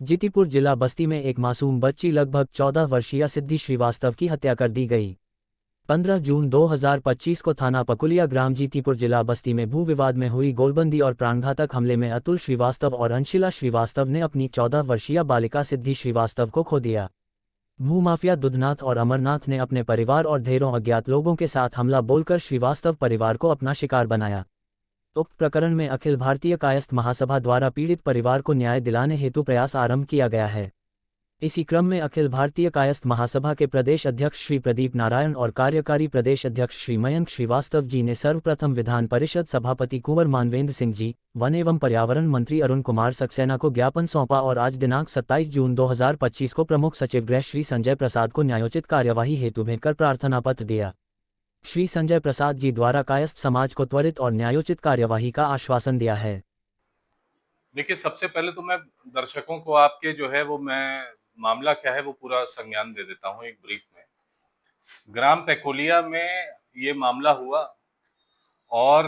जीतीपुर जिला बस्ती में एक मासूम बच्ची लगभग 14 वर्षीय सिद्धि श्रीवास्तव की हत्या कर दी गई। 15 जून 2025 को थाना पकुलिया ग्राम जीतीपुर जिला बस्ती में भू विवाद में हुई गोलबंदी और प्राणघातक हमले में अतुल श्रीवास्तव और अंशिला श्रीवास्तव ने अपनी 14 वर्षीय बालिका सिद्धि श्रीवास्तव को खो दिया। भूमाफिया दुधनाथ और अमरनाथ ने अपने परिवार और ढेरों अज्ञात लोगों के साथ हमला बोलकर श्रीवास्तव परिवार को अपना शिकार बनाया। उक्त प्रकरण में अखिल भारतीय कायस्थ महासभा द्वारा पीड़ित परिवार को न्याय दिलाने हेतु प्रयास आरंभ किया गया है। इसी क्रम में अखिल भारतीय कायस्थ महासभा के प्रदेश अध्यक्ष श्री प्रदीप नारायण और कार्यकारी प्रदेश अध्यक्ष श्री मयंक श्रीवास्तव जी ने सर्वप्रथम विधान परिषद सभापति कुंवर मानवेंद्र सिंह जी, वन एवं पर्यावरण मंत्री अरुण कुमार सक्सेना को ज्ञापन सौंपा और आज दिनांक 27 जून 2025 को प्रमुख सचिव गृह श्री संजय प्रसाद को न्यायोचित कार्यवाही हेतु भेजकर प्रार्थना पत्र दिया। श्री संजय प्रसाद जी द्वारा कायस्थ समाज को त्वरित और न्यायोचित कार्यवाही का आश्वासन दिया है। देखिए, सबसे पहले तो मैं दर्शकों को आपके जो है वो मैं मामला क्या है वो पूरा संज्ञान दे देता हूँ एक ब्रीफ में। ग्राम पेकोलिया में ये मामला हुआ और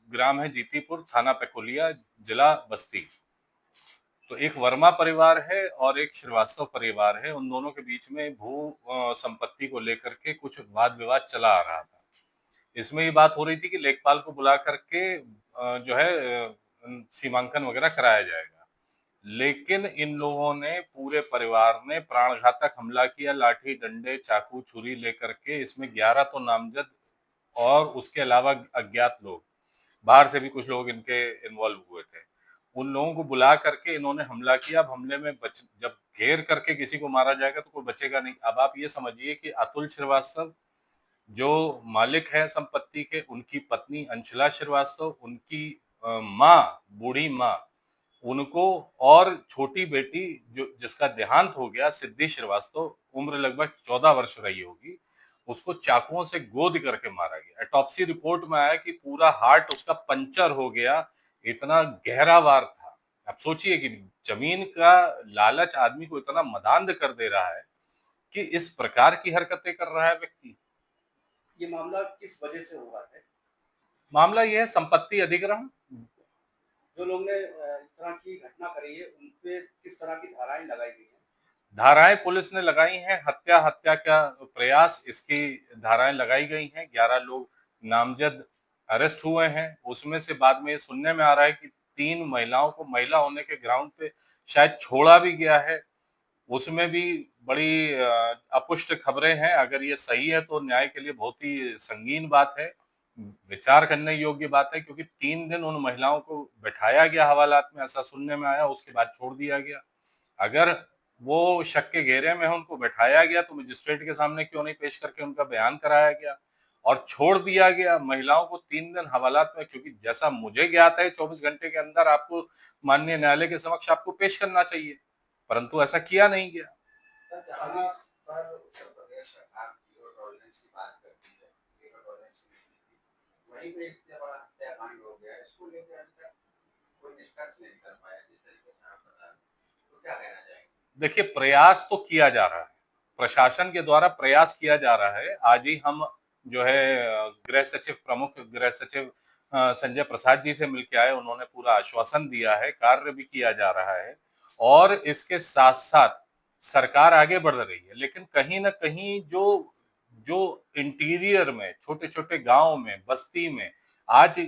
ग्राम है जीतीपुर, थाना पेकोलिया, जिला बस्ती। तो एक वर्मा परिवार है और एक श्रीवास्तव परिवार है। उन दोनों के बीच में भू संपत्ति को लेकर के कुछ वाद विवाद चला आ रहा था। इसमें ये बात हो रही थी कि लेखपाल को बुला करके जो है सीमांकन वगैरह कराया जाएगा, लेकिन इन लोगों ने, पूरे परिवार ने प्राणघातक हमला किया, लाठी डंडे चाकू छुरी लेकर के। इसमें 11 तो नामजद और उसके अलावा अज्ञात लोग, बाहर से भी कुछ लोग इनके इन्वॉल्व हुए थे। उन लोगों को बुला करके इन्होंने हमला किया। अब हमले में जब घेर करके किसी को मारा जाएगा तो कोई बचेगा नहीं। अब आप ये समझिए कि अतुल श्रीवास्तव जो मालिक है संपत्ति के, उनकी पत्नी अंशुला श्रीवास्तव, उनकी माँ, बूढ़ी माँ, उनको और छोटी बेटी जो जिसका देहांत हो गया, सिद्धि श्रीवास्तव, उम्र लगभग 14 वर्ष रही होगी, उसको चाकुओं से गोद करके मारा गया। ऑटोप्सी रिपोर्ट में आया कि पूरा हार्ट उसका पंचर हो गया, इतना गहरा वार था। आप सोचिए कि जमीन का लालच आदमी को इतना मदांध कर दे रहा है कि इस प्रकार की हरकतें कर रहा है व्यक्ति। ये मामला किस वजह से हुआ है? मामला यह है संपत्ति अधिग्रहण। जो लोग ने इस तरह की घटना करी है उन पे किस तरह की धाराएं लगाई गई हैं? धाराएं पुलिस ने लगाई हैं, हत्या का प्रयास, इसकी धाराएं लगाई गई हैं। 11 लोग नामजद अरेस्ट हुए हैं। उसमें से बाद में ये सुनने में आ रहा है कि 3 महिलाओं को महिला होने के ग्राउंड पे शायद छोड़ा भी गया है। उसमें भी बड़ी अपुष्ट खबरें हैं। अगर ये सही है तो न्याय के लिए बहुत ही संगीन बात है, विचार करने योग्य बात है, क्योंकि 3 दिन उन महिलाओं को बैठाया गया हवालात में, ऐसा सुनने में आया, उसके बाद छोड़ दिया गया। अगर वो शक के घेरे में है, उनको बैठाया गया, तो मजिस्ट्रेट के सामने क्यों नहीं पेश करके उनका बयान कराया गया और छोड़ दिया गया महिलाओं को 3 दिन हवालात में? क्योंकि जैसा मुझे ज्ञात है 24 घंटे के अंदर आपको माननीय न्यायालय के समक्ष आपको पेश करना चाहिए, परंतु ऐसा किया नहीं गया। वहीं पे इतना बड़ा हत्याकांड हो गया, इसको लेकर अभी तक कोई निष्कर्ष नहीं कर पाया, जिस तरीके से आप बता रहे हैं, तो क्या कहना चाहेंगे? देखिए, प्रयास तो किया जा रहा है, प्रशासन के द्वारा प्रयास किया जा रहा है। आज ही हम जो है गृह सचिव, प्रमुख गृह सचिव संजय प्रसाद जी से मिलकर आए। उन्होंने पूरा आश्वासन दिया है, कार्य भी किया जा रहा है और इसके साथ साथ सरकार आगे बढ़ रही है। लेकिन कहीं ना कहीं जो जो इंटीरियर में, छोटे छोटे गांव में, बस्ती में आज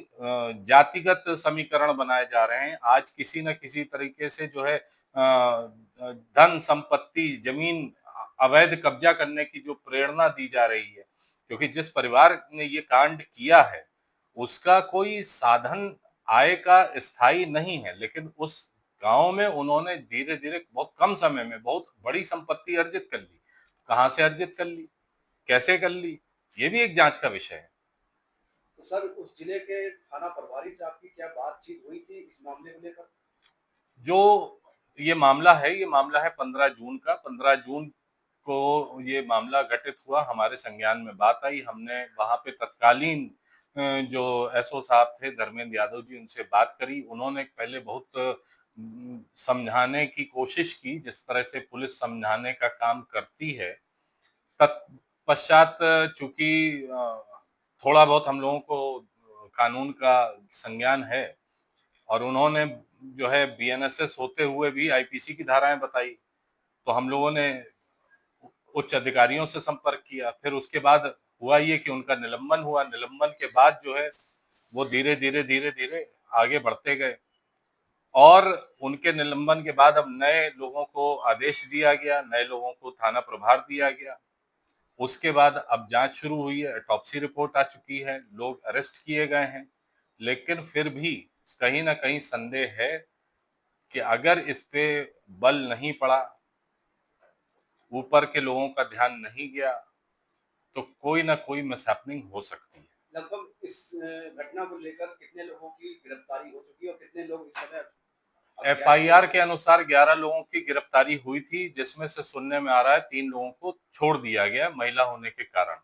जातिगत समीकरण बनाए जा रहे हैं। आज किसी न किसी तरीके से जो है धन संपत्ति, जमीन अवैध कब्जा करने की जो प्रेरणा दी जा रही है, क्योंकि जिस परिवार ने ये कांड किया है उसका कोई साधन आय का स्थायी नहीं है, लेकिन उस गांव में उन्होंने धीरे धीरे बहुत कम समय में बहुत बड़ी संपत्ति अर्जित कर ली। कहां से अर्जित कर ली, कैसे कर ली, ये भी एक जांच का विषय है। तो सर, उस जिले के थाना प्रभारी से आपकी क्या बातचीत हुई थी इस मामले को लेकर? जो ये मामला है, ये मामला है 15 जून का। 15 जून को ये मामला घटित हुआ, हमारे संज्ञान में बात आई। हमने वहां पे तत्कालीन जो एसओ साहब थे धर्मेंद्र यादव जी, उनसे बात करी। उन्होंने पहले बहुत समझाने की कोशिश की, जिस तरह से पुलिस समझाने का काम करती है। तत्पश्चात चूंकि थोड़ा बहुत हम लोगों को कानून का संज्ञान है और उन्होंने जो है बीएनएसएस होते हुए भी आईपीसी की धाराएं बताई, तो हम लोगों ने उच्च अधिकारियों से संपर्क किया। फिर उसके बाद हुआ ये कि उनका निलंबन हुआ। निलंबन के बाद जो है वो धीरे धीरे आगे बढ़ते गए, और उनके निलंबन के बाद अब नए लोगों को आदेश दिया गया, नए लोगों को थाना प्रभार दिया गया। उसके बाद अब जांच शुरू हुई है, ऑटोप्सी रिपोर्ट आ चुकी है, लोग अरेस्ट किए गए हैं, लेकिन फिर भी कहीं ना कहीं संदेह है कि अगर इस पे बल नहीं पड़ा, ऊपर के लोगों का ध्यान नहीं गया, तो कोई ना कोई मिसहैपनिंग हो सकती है। लगभग इस घटना को लेकर कितने लोगों की गिरफ्तारी हो चुकी है और कितने लोग इस समय एफआईआर के अनुसार 11 लोगों की गिरफ्तारी हुई थी, जिसमें से सुनने में आ रहा है 3 लोगों को छोड़ दिया गया महिला होने के कारण।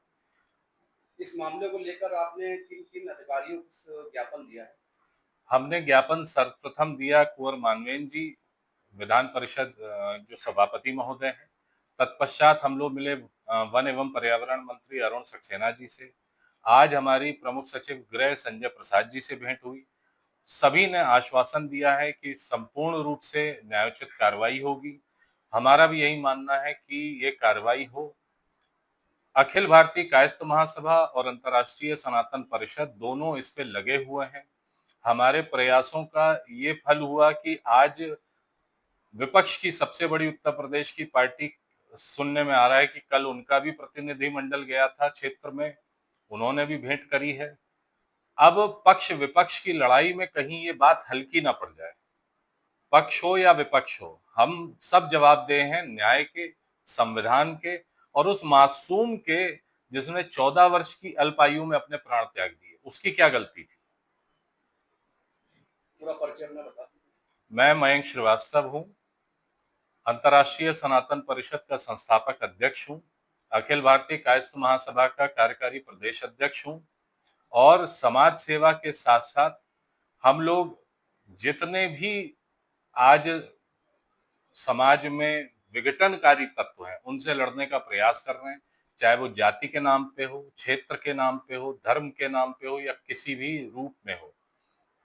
इस मामले को लेकर आपने किन किन अधिकारियों को ज्ञापन दिया है? हमने ज्ञापन सर्वप्रथम दिया कुंवर मानवेंद्र जी, विधान परिषद जो सभापति महोदय हैं। तत्पश्चात हम लोग मिले वन एवं पर्यावरण मंत्री अरुण सक्सेना जी से। आज हमारी प्रमुख सचिव गृह संजय प्रसाद जी से भेंट हुई। सभी ने आश्वासन दिया है कि संपूर्ण रूप से न्यायोचित कार्रवाई होगी। हमारा भी यही मानना है कि ये कार्रवाई हो। अखिल भारतीय कायस्थ महासभा और अंतर्राष्ट्रीय सनातन परिषद दोनों इस पे लगे हुए हैं। हमारे प्रयासों का ये फल हुआ कि आज विपक्ष की सबसे बड़ी उत्तर प्रदेश की पार्टी, सुनने में आ रहा है कि कल उनका भी प्रतिनिधिमंडल गया था क्षेत्र में, उन्होंने भी भेंट करी है। अब पक्ष विपक्ष की लड़ाई में कहीं ये बात हल्की ना पड़ जाए। पक्ष हो या विपक्ष हो, हम सब जवाबदेह हैं न्याय के, संविधान के, और उस मासूम के जिसने 14 वर्ष की अल्प आयु में अपने प्राण त्याग दिए। उसकी क्या गलती थी? पूरा परिचय अपना बता दीजिए। मैं मयंक श्रीवास्तव हूं, अंतर्राष्ट्रीय सनातन परिषद का संस्थापक अध्यक्ष हूं, अखिल भारतीय कायस्थ महासभा का कार्यकारी प्रदेश अध्यक्ष हूं, और समाज सेवा के साथ साथ हम लोग जितने भी आज समाज में विघटनकारी तत्व हैं उनसे लड़ने का प्रयास कर रहे हैं, चाहे वो जाति के नाम पे हो, क्षेत्र के नाम पे हो, धर्म के नाम पे हो, या किसी भी रूप में हो।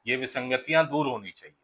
ये विसंगतियां दूर होनी चाहिए।